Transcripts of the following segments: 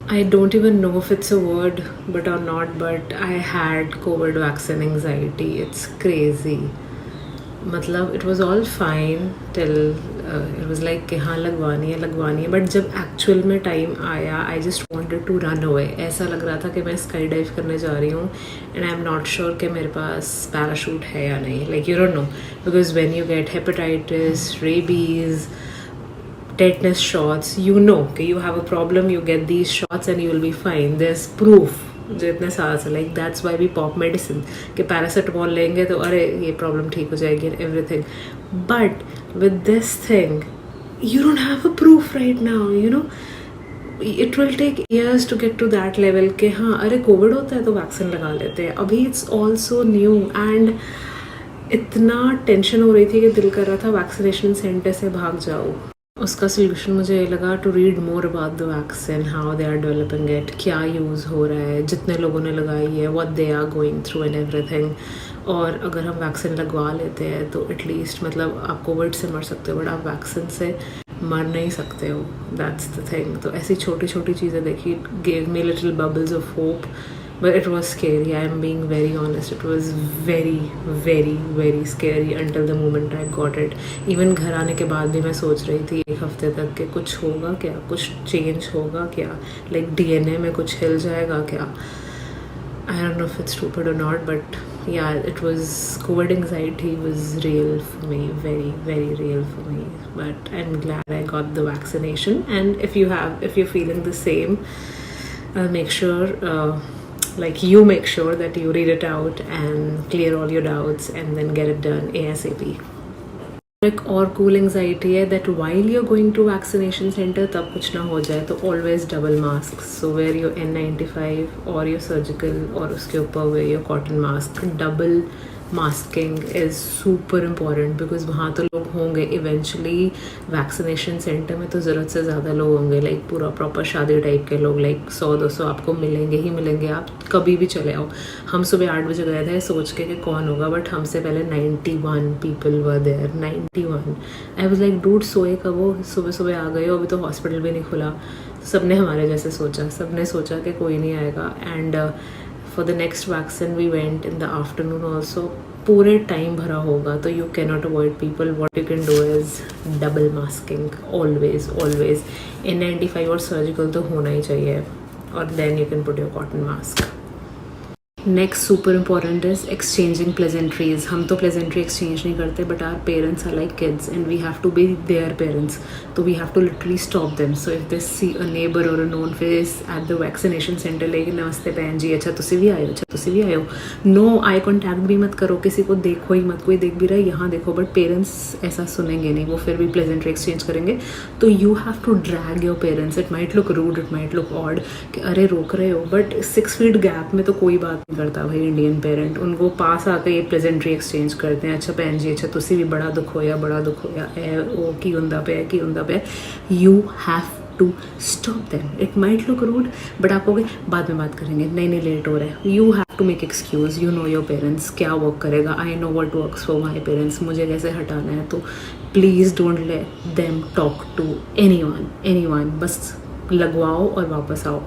I don't even know if it's a word but or not, but I had COVID vaccine anxiety. It's crazy. मतलब it was all fine till it was like कि हाँ लगवानी है, but जब actual में time आया I just wanted to run away. ऐसा लग रहा था कि मैं स्काई डाइव करने जा रही हूँ and I am not sure कि मेरे पास पैराशूट है या नहीं. Like you don't know, because when you get hepatitis, rabies, tetanus shots, you know कि you have a problem, you get these shots and you will be fine. There's proof जो इतने साल से, like that's why we pop medicine कि paracetamol लेंगे तो अरे ये प्रॉब्लम ठीक हो जाएगी and everything. But with this thing you don't have a proof right now, you know. It will take years to get to that level कि हाँ अरे कोविड होता है तो वैक्सीन लगा लेते हैं. अभी it's also new and इतना टेंशन हो रही थी कि दिल कर रहा था वैक्सीनेशन सेंटर से भाग जाओ. उसका सोल्यूशन मुझे ये लगा to read more about the vaccine, how they are developing it, क्या यूज़ हो रहा है, जितने लोगों ने लगाई है, what they are going through and everything. और अगर हम वैक्सीन लगवा लेते हैं तो एटलीस्ट मतलब आप कोविड से मर सकते हो बट आप वैक्सीन से मर नहीं सकते हो. That's the thing. तो ऐसी छोटी छोटी चीज़ें देखी, gave me little bubbles of hope. But it was scary, I am being very honest. It was very scary until the moment I got it. Even घर आने के बाद भी मैं सोच रही थी एक हफ्ते तक कि कुछ होगा क्या, कुछ चेंज होगा क्या, लाइक DNA में कुछ हिल जाएगा क्या. I don't know if it's stupid or not, but yeah, it was, COVID anxiety was real for me, very real for me. But I'm glad I got the vaccination. And if you're feeling the same, make sure like you make sure that you read it out and clear all your doubts and then get it done ASAP. एक और cool anxiety है that while you are going to vaccination centre तब कुछ ना हो जाए तो always double mask. So wear your N95 और योर सर्जिकल और उसके ऊपर wear your cotton mask. Double masking is super important because वहाँ तो लोग होंगे इवेंचुअली. वैक्सीनेशन सेंटर में तो ज़रूरत से ज़्यादा लोग होंगे, लाइक पूरा प्रॉपर शादी टाइप के लोग, लाइक 100-200 आपको मिलेंगे ही मिलेंगे. आप कभी भी चले आओ. हम सुबह 8 बजे गए थे सोच के कि कौन होगा, बट हमसे पहले 91 people were there. 91. I was like dude सोए कब हो, सुबह सुबह आ गए हो, अभी तो हॉस्पिटल भी नहीं खुला. सबने हमारे जैसे सोचा, सबने सोचा कि कोई नहीं आएगा. And for the next vaccine we went in the afternoon also. पूरे टाइम भरा होगा तो you cannot avoid people. What you can do is double masking always. N95 और surgical तो होना ही चाहिए और then you can put your cotton mask. Next super important is exchanging pleasantries. हम तो प्लेजेंट्री एक्सचेंज नहीं करते but our parents are like kids and we have to be their parents. तो we have to literally stop them. So if they see a neighbour or a known face at the vaccination centre, लेकिन नमस्ते बहन जी, अच्छा तुसी भी आए हो, अच्छा तुसी भी आए हो. नो आई कॉन्टैक्ट भी मत करो, किसी को देखो ही मत. कोई देख भी रहा है यहाँ देखो, बट पेरेंट्स ऐसा सुनेंगे नहीं, वो फिर भी प्लेजेंट्री एक्सचेंज करेंगे. तो you have to drag your parents. It might look rude, it might look odd कि अरे रोक रहे हो, बट 6 फीट गैप में तो कोई बात नहीं करता भाई. इंडियन पेरेंट उनको पास आकर ये प्लेजेंट्री एक्सचेंज करते हैं. अच्छा भैन जी, अच्छा तुसी भी बड़ा दुख होया वो की हुंदा पे. You have to stop them. It might look rude but आप कहोगे बाद में बात करेंगे, नहीं लेट हो रहा है. You have to make excuse. You know your parents क्या वर्क करेगा. I know what works for my parents. मुझे कैसे हटाना है. तो please don't let them talk to anyone. बस लगवाओ और वापस आओ.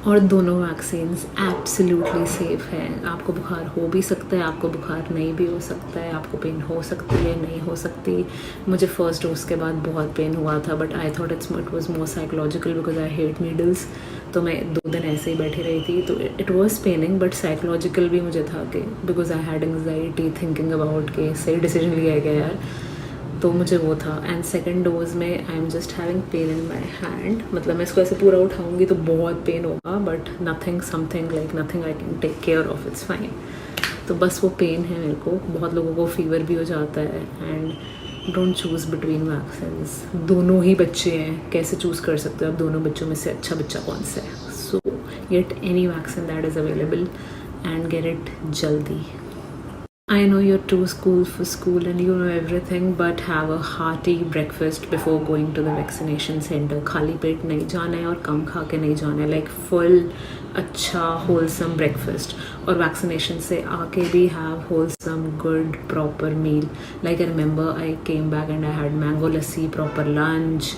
और दोनों वैक्सीन्स एब्सोल्युटली सेफ़ है. आपको बुखार हो भी सकता है, आपको बुखार नहीं भी हो सकता है, आपको पेन हो सकती है, नहीं हो सकती. मुझे फर्स्ट डोज के बाद बहुत पेन हुआ था but I thought it was more psychological because I hate needles. तो मैं 2 दिन ऐसे ही बैठी रही थी. तो it was paining but psychological भी मुझे था कि because I had anxiety thinking about के सही डिसीजन लिया गया यार. तो मुझे वो था. एंड सेकेंड डोज में I am just having pain in my hand. मतलब मैं इसको ऐसे पूरा उठाऊंगी तो बहुत पेन होगा but nothing something like nothing I can take care of. It's fine. तो बस वो पेन है मेरे को. बहुत लोगों को फीवर भी हो जाता है. And don't choose between vaccines. दोनों ही बच्चे हैं, कैसे चूज़ कर सकते हो आप दोनों बच्चों में से अच्छा बच्चा कौन सा है. सो get any vaccine that is available and get it जल्दी. I know you're too school for school and you know everything, but have a hearty breakfast before going to the vaccination center. खाली पेट नहीं जाना है और कम खा के नहीं जाना है. लाइक फुल अच्छा होलसम ब्रेकफास्ट. और वैक्सीनेशन से आके भी have wholesome good proper meal. Like I remember I came back and I had mango lassi, proper lunch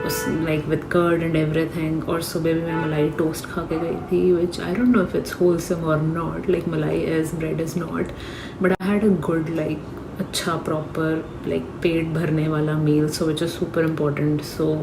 उस like with curd and everything. और सुबह भी मैं मलाई टोस्ट खा के गई थी, which I don't know if it's wholesome और not, like malai as bread is not, but I had a good like अच्छा प्रॉपर लाइक पेट भरने वाला meal, so which is super important. So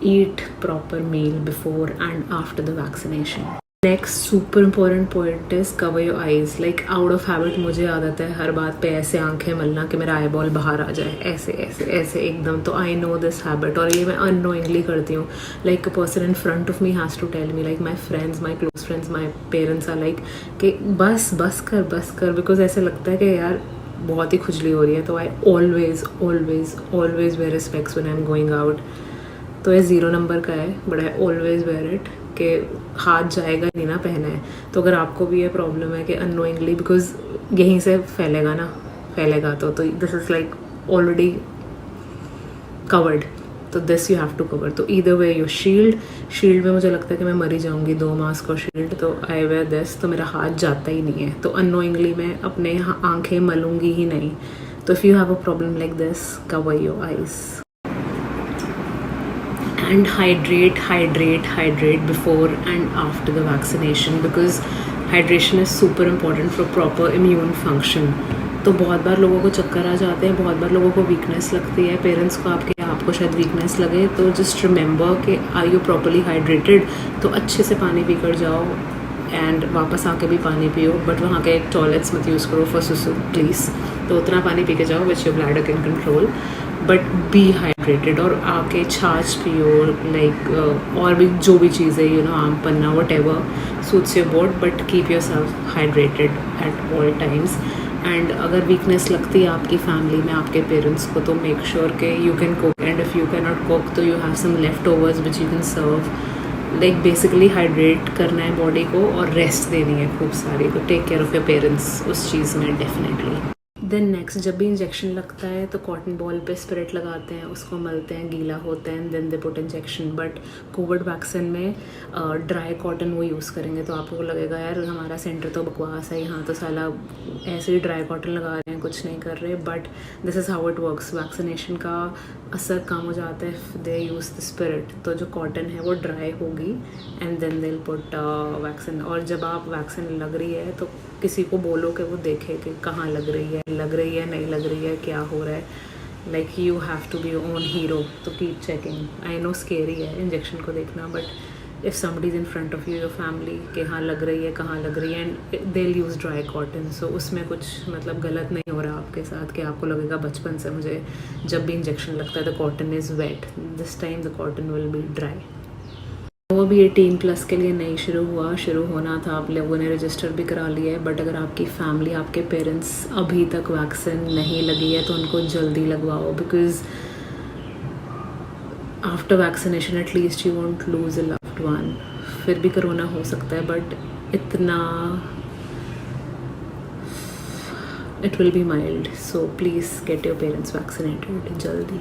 eat proper meal before and after the vaccination. Next super important point is cover your eyes. Like out of habit मुझे आदत है हर बात पे ऐसे आंखें मलना कि मेरा आई बॉल बाहर आ जाए, ऐसे ऐसे ऐसे एकदम। तो आई नो दिस हैबिट और ये मैं अननोइंगली करती हूँ। Like a person in front of me has to tell me, like my friends, my close friends, my parents are like कि बस बस कर, बिकॉज ऐसे लगता है कि यार बहुत ही खुजली हो रही है। तो I always always always wear specs when I am going out. तो ये 0 नंबर का है, but I always wear it कि हाथ जाएगा नहीं ना पहना है। तो अगर आपको भी ये प्रॉब्लम है कि अननोइंगली, बिकॉज यहीं से फैलेगा तो this is like already covered, तो this you have to cover. तो ईदर वे योर शील्ड में मुझे लगता है कि मैं मरी जाऊंगी, 2 मास्क और शील्ड, तो आई वेयर दिस, तो मेरा हाथ जाता ही नहीं है। तो अननोइंगली मैं अपने आंखें मलूंगी ही नहीं। तो if you have a problem like this, cover your eyes and hydrate before and after the vaccination, because hydration is super important for proper immune function. तो बहुत बार लोगों को चक्कर आ जाते हैं, बहुत बार लोगों को वीकनेस लगती है, पेरेंट्स को आपको शायद वीकनेस लगे, तो जस्ट रिमेंबर कि आर यू प्रॉपरली हाइड्रेटेड। तो अच्छे से पानी पी कर जाओ एंड वापस आके भी पानी पियो, बट वहाँ के टॉयलेट्स मत यूज़ करो फॉर सुसु प्लीज़। तो उतना पानी पी के जाओ which your bladder can control, but be hydrated. और आके छाछ पियो, लाइक और भी जो भी चीज़ें you know aam panna whatever suits your body, but keep yourself hydrated at all times. And अगर वीकनेस लगती है आपकी फैमिली में आपके पेरेंट्स को, तो मेक श्योर कि you can cook, and if you can not cook तो you have some leftovers which you can serve. Like basically hydrate करना है बॉडी को और रेस्ट देनी है खूब सारी। तो take care of your parents उस चीज़ में डेफिनेटली। देन नेक्स्ट, जब भी इंजेक्शन लगता है तो कॉटन बॉल पे स्पिरिट लगाते हैं, उसको मलते हैं, गीला होता है, and then they put injection. But covid vaccine में ड्राई कॉटन वो यूज़ करेंगे, तो आपको लगेगा यार हमारा सेंटर तो बकवास है, यहाँ तो साला ऐसे ही ड्राई कॉटन लगा रहे हैं, कुछ नहीं कर रहे। But this is how it works. Vaccination का असर कम हो जाता है, दे यूज़ द स्पिरिट। तो जो कॉटन है वो ड्राई होगी and then they will put vaccine. और जब आप वैक्सीन लग रही है तो किसी को बोलो कि वो देखे कि कहाँ लग रही है, नहीं लग रही है, क्या हो रहा है। Like you have to be your own hero, तो keep checking. I know scary है इंजेक्शन को देखना, but if somebody is in front of you, your family, कि हाँ लग रही है, कहाँ लग रही है, and they will use dry cotton, so उसमें कुछ मतलब गलत नहीं हो रहा आपके साथ कि आपको लगेगा बचपन से मुझे जब भी इंजेक्शन लगता है the cotton is wet, this time the cotton will be dry. वो भी 18+ के लिए नहीं शुरू होना था, आप लोगों ने रजिस्टर भी करा लिया है। बट अगर आपकी फैमिली, आपके पेरेंट्स अभी तक वैक्सीन नहीं लगी है तो उनको जल्दी लगवाओ, because after vaccination at least you won't lose a loved one. फिर भी कोरोना हो सकता है, बट इतना it will be mild. So please get your parents vaccinated जल्दी।